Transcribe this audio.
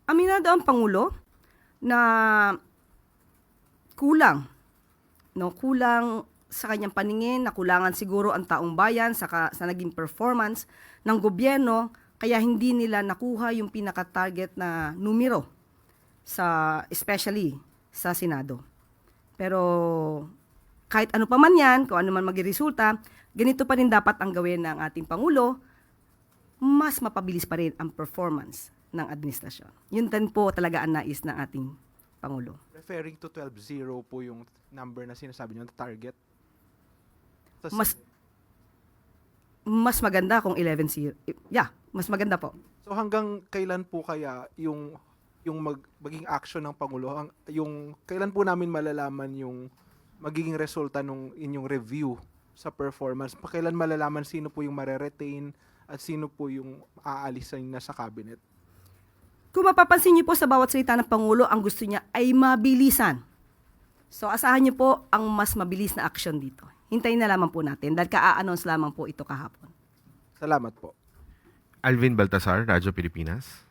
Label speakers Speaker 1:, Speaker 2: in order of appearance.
Speaker 1: Aminado ang Pangulo na kulang, no? Kulang sa kanyang paningin, nakulangan siguro ang taong bayan sa naging performance ng gobyerno, kaya hindi nila nakuha yung pinaka-target na numero especially sa Senado. Pero kahit ano pa man yan, kung ano man maging resulta, ganito pa rin dapat ang gawin ng ating Pangulo, mas mapabilis pa rin ang performance ng administrasyon. Yun din po talaga ang nais ng ating Pangulo.
Speaker 2: Referring to 12-0 po yung number na sinasabi niyo, target.
Speaker 1: Mas maganda kung 11-0. Yeah, mas maganda po.
Speaker 2: So hanggang kailan po kaya yung magiging action ng Pangulo, yung kailan po namin malalaman yung magiging resulta ng inyong review sa performance? Kailan malalaman sino po yung mare-retain at sino po yung aalisin na sa cabinet?
Speaker 1: Kung mapapansin niyo po sa bawat salita ng Pangulo, ang gusto niya ay mabilisan. So asahan niyo po ang mas mabilis na action dito. Hintayin na lamang po natin dahil ka-announce lamang po ito kahapon.
Speaker 2: Salamat po.
Speaker 3: Alvin Baltasar, Radyo Pilipinas.